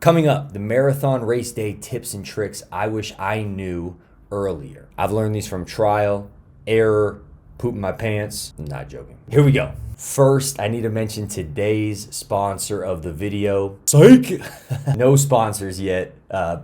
Coming up, the marathon race day tips and tricks I wish I knew earlier. I've learned these from trial, error, pooping my pants. I'm not joking. Here we go. First, I need to mention today's sponsor of the video. Psych! No sponsors yet.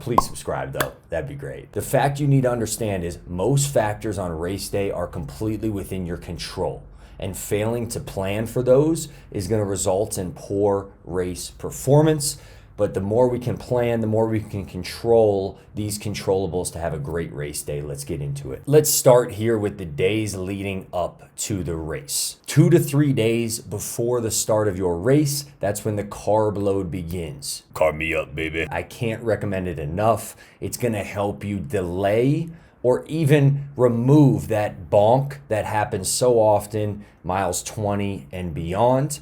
Please subscribe though. That'd be great. The fact you need to understand is most factors on race day are completely within your control. And failing to plan for those is going to result in poor race performance. But the more we can plan, the more we can control these controllables to have a great race day. Let's get into it. Let's start here with the days leading up to the race. 2 to 3 days before the start of your race, that's when the carb load begins. Carb me up, baby. I can't recommend it enough. It's going to help you delay or even remove that bonk that happens so often, miles 20 and beyond.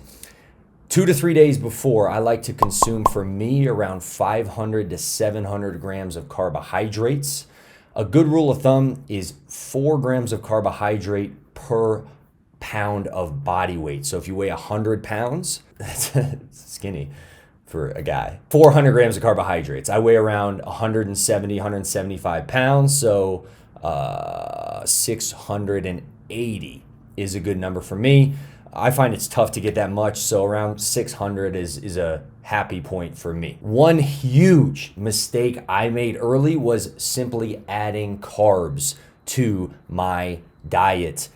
2 to 3 days before, I like to consume, for me, around 500 to 700 grams of carbohydrates. A good rule of thumb is 4 grams of carbohydrate per pound of body weight. So if you weigh 100 pounds, that's skinny for a guy. 400 grams of carbohydrates. I weigh around 170, 175 pounds, so 680 is a good number for me. I find it's tough to get that much, so around 600 is a happy point for me. One huge mistake I made early was simply adding carbs to my diet.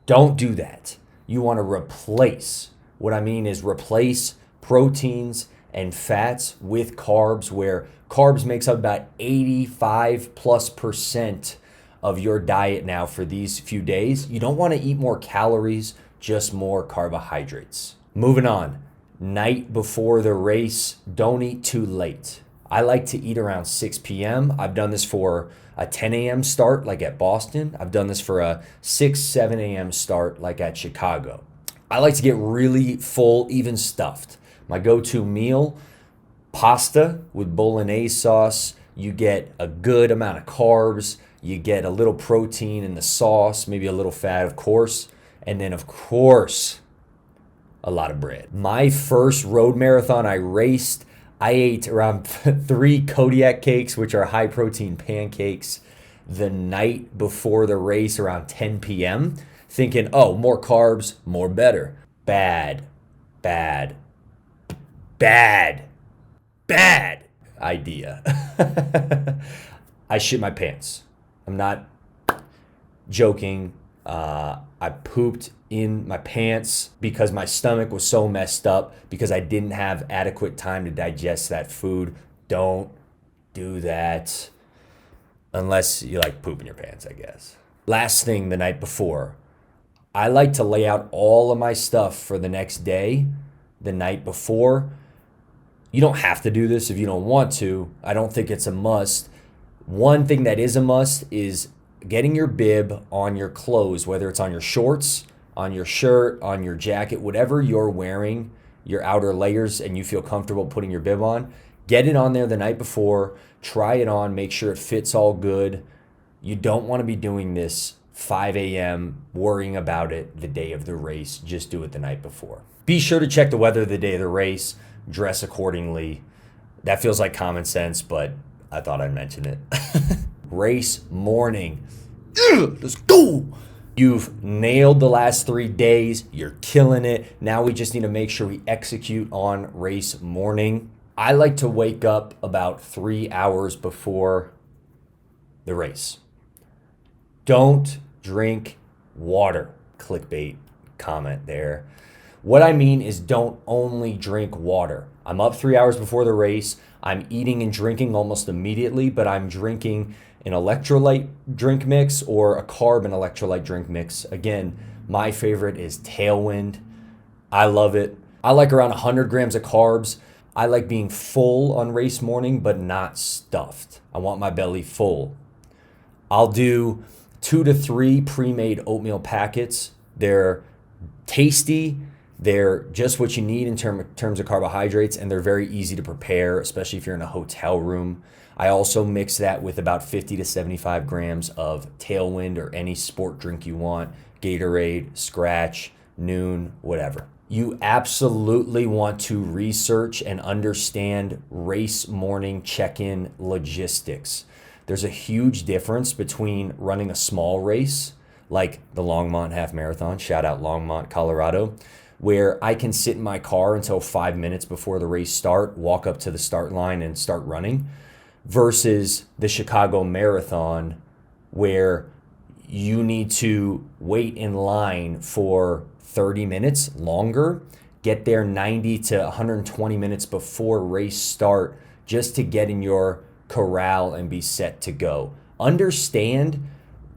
Don't do that. You want to replace. What I mean is replace proteins and fats with carbs, where carbs makes up about 85+% of your diet now for these few days. You don't want to eat more calories, just more carbohydrates. Moving on, night before the race, don't eat too late. I like to eat around 6 p.m. I've done this for a 10 a.m. start like at Boston. I've done this for a 6, 7 a.m. start like at Chicago. I like to get really full, even stuffed. My go-to meal, pasta with bolognese sauce. You get a good amount of carbs. You get a little protein in the sauce, maybe a little fat, of course. And then, of course, a lot of bread. My first road marathon I raced, I ate around 3 Kodiak cakes, which are high protein pancakes, the night before the race around 10 p.m., thinking, oh, more carbs, more better. Bad idea. I shit my pants. I'm not joking. I pooped in my pants because my stomach was so messed up because I didn't have adequate time to digest that food. Don't do that unless you like poop in your pants, I guess. Last thing, the night before, I like to lay out all of my stuff for the next day, the night before. You don't have to do this if you don't want to. I don't think it's a must. One thing that is a must is getting your bib on your clothes, whether it's on your shorts, on your shirt, on your jacket, whatever you're wearing, your outer layers, and you feel comfortable putting your bib on, get it on there the night before, try it on, make sure it fits all good. You don't want to be doing this 5 a.m., worrying about it the day of the race. Just do it the night before. Be sure to check the weather the day of the race, dress accordingly. That feels like common sense, but I thought I'd mention it. Race morning. Let's go. You've nailed the last 3 days. You're killing it. Now we just need to make sure we execute on race morning. I like to wake up about 3 hours before the race. Don't drink water. Clickbait comment there. What I mean is don't only drink water. I'm up 3 hours before the race. I'm eating and drinking almost immediately, but I'm drinking an electrolyte drink mix or a carb and electrolyte drink mix. Again, my favorite is Tailwind. I love it. I like around 100 grams of carbs. I like being full on race morning, but not stuffed. I want my belly full. I'll do 2 to 3 pre-made oatmeal packets. They're tasty. They're just what you need in terms of carbohydrates, and they're very easy to prepare, especially if you're in a hotel room. I also mix that with about 50 to 75 grams of Tailwind or any sport drink you want, Gatorade, Scratch, Noon, whatever. You absolutely want to research and understand race morning check-in logistics. There's a huge difference between running a small race like the Longmont Half Marathon, shout out Longmont, Colorado, where I can sit in my car until 5 minutes before the race start, walk up to the start line and start running, versus the Chicago Marathon where you need to wait in line for 30 minutes longer, get there 90 to 120 minutes before race start just to get in your corral and be set to go. Understand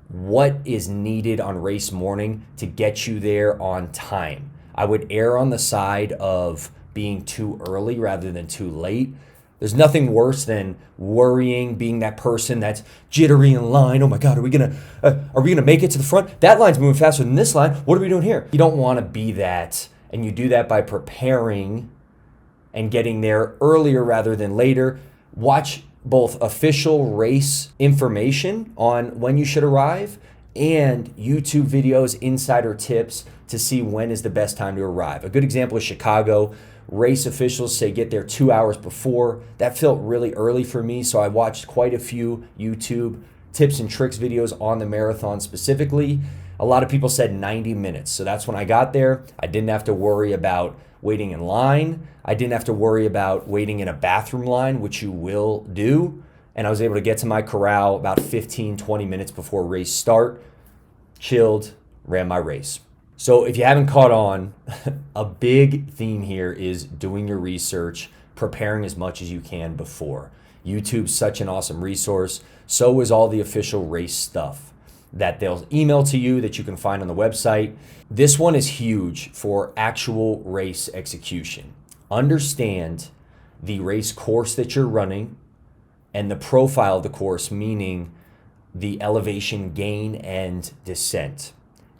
what is needed on race morning to get you there on time. I would err on the side of being too early rather than too late. There's nothing worse than worrying, being that person that's jittery in line. Oh my God, are we gonna make it to the front? That line's moving faster than this line. What are we doing here? You don't want to be that, and you do that by preparing and getting there earlier rather than later. Watch both official race information on when you should arrive and YouTube videos, insider tips to see when is the best time to arrive. A good example is Chicago. Race officials say get there 2 hours before. That felt really early for me, so I watched quite a few YouTube tips and tricks videos on the marathon specifically. A lot of people said 90 minutes, so that's when I got there. I didn't have to worry about waiting in line. I didn't have to worry about waiting in a bathroom line, which you will do. And I was able to get to my corral about 15, 20 minutes before race start, chilled, ran my race. So if you haven't caught on, a big theme here is doing your research, preparing as much as you can before. YouTube's such an awesome resource. So is all the official race stuff that they'll email to you that you can find on the website. This one is huge for actual race execution. Understand the race course that you're running and the profile of the course, meaning the elevation gain and descent.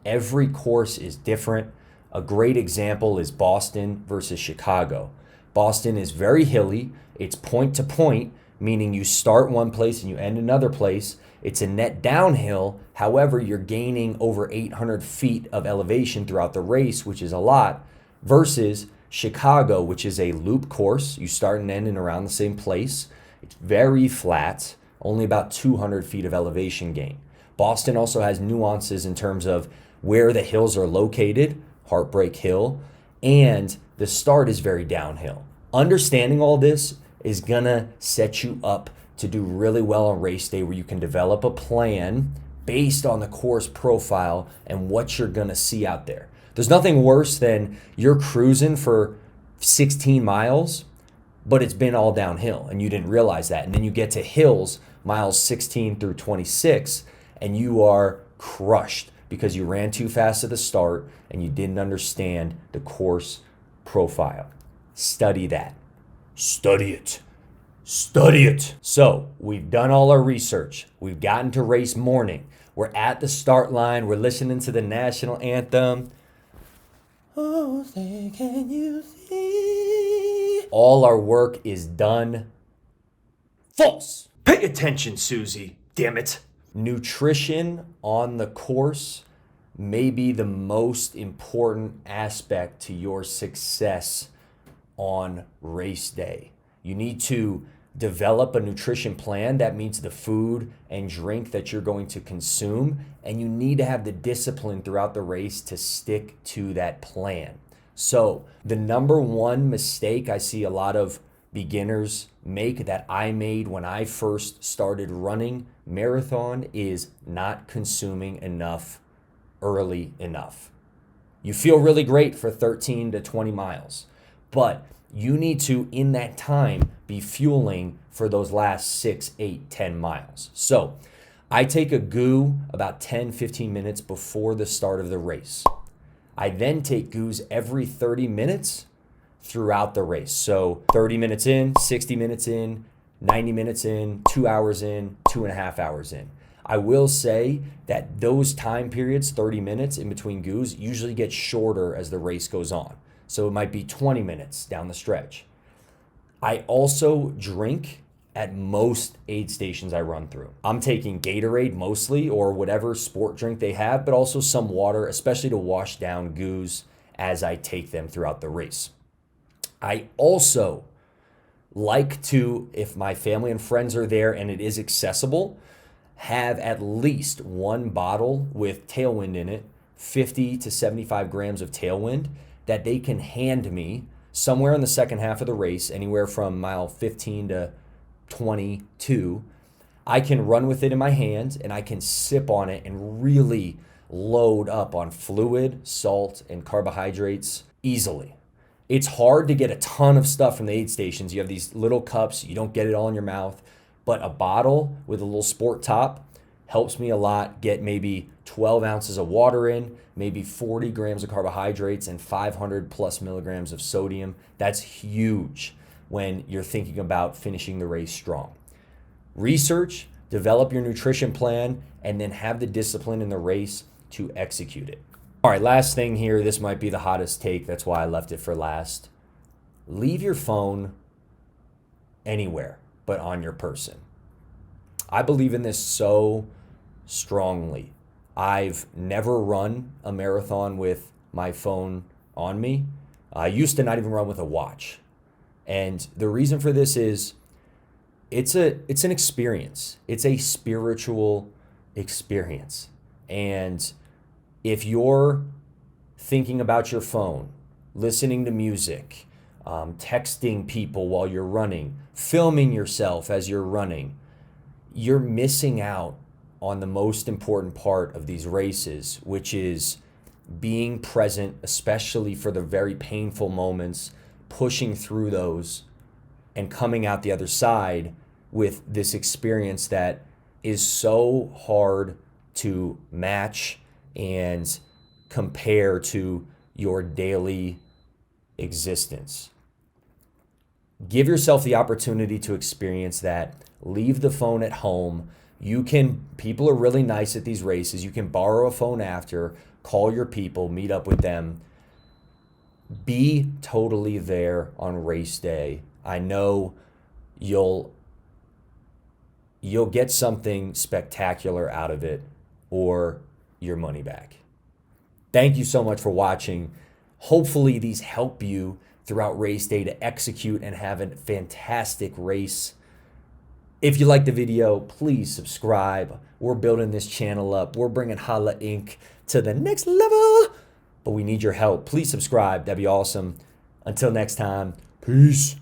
Every course is different. A great example is Boston versus Chicago. Boston is very hilly. It's point to point, meaning you start one place and you end another place. It's a net downhill. However, you're gaining over 800 feet of elevation throughout the race, which is a lot, versus Chicago, which is a loop course. You start and end in around the same place. It's very flat, only about 200 feet of elevation gain. Boston also has nuances in terms of where the hills are located, Heartbreak Hill, and the start is very downhill. Understanding all this is gonna set you up to do really well on race day, where you can develop a plan based on the course profile and what you're gonna see out there. There's nothing worse than you're cruising for 16 miles, but it's been all downhill and you didn't realize that. And then you get to hills, miles 16 through 26, and you are crushed because you ran too fast at the start and you didn't understand the course profile. Study that. Study it. Study it. So we've done all our research. We've gotten to race morning. We're at the start line. We're listening to the national anthem. Oh, say, can you see? All our work is done. False. Pay attention, Susie. Damn it. Nutrition on the course may be the most important aspect to your success on race day. You need to develop a nutrition plan that meets the food and drink that you're going to consume, and you need to have the discipline throughout the race to stick to that plan. So the number one mistake I see a lot of beginners make, that I made when I first started running marathon, is not consuming enough early enough. You feel really great for 13 to 20 miles, but you need to, in that time, be fueling for those last 6, 8, 10 miles. So I take a goo about 10, 15 minutes before the start of the race. I then take goos every 30 minutes throughout the race. So 30 minutes in, 60 minutes in, 90 minutes in, 2 hours in, 2.5 hours in. I will say that those time periods, 30 minutes in between goos, usually get shorter as the race goes on. So it might be 20 minutes down the stretch. I also drink at most aid stations I run through. I'm taking Gatorade mostly, or whatever sport drink they have, but also some water, especially to wash down goos as I take them throughout the race. I also like to, if my family and friends are there and it is accessible, have at least one bottle with tailwind in it, 50 to 75 grams of tailwind, that they can hand me somewhere in the second half of the race, anywhere from mile 15 to 22. I can run with it in my hands and I can sip on it and really load up on fluid, salt, and carbohydrates easily. It's hard to get a ton of stuff from the aid stations. You have these little cups, you don't get it all in your mouth, but a bottle with a little sport top helps me a lot get maybe 12 ounces of water in, maybe 40 grams of carbohydrates, and 500 plus milligrams of sodium. That's huge when you're thinking about finishing the race strong. Research, develop your nutrition plan, and then have the discipline in the race to execute it. All right, last thing here. This might be the hottest take. That's why I left it for last. Leave your phone anywhere but on your person. I believe in this so strongly. I've never run a marathon with my phone on me. I used to not even run with a watch. And the reason for this is it's an experience. It's a spiritual experience. And if you're thinking about your phone, listening to music, texting people while you're running, filming yourself as you're running, you're missing out on the most important part of these races, which is being present, especially for the very painful moments, pushing through those and coming out the other side with this experience that is so hard to match and compare to your daily existence. Give yourself the opportunity to experience that. Leave the phone at home. People are really nice at these races. You can borrow a phone after, call your people, meet up with them. Be totally there on race day. I know you'll get something spectacular out of it or your money back. Thank you so much for watching. Hopefully these help you throughout race day to execute and have a fantastic race. If you like the video, please subscribe. We're building this channel up. We're bringing Hollaaa Inc. to the next level, but we need your help. Please subscribe. That'd be awesome. Until next time, peace.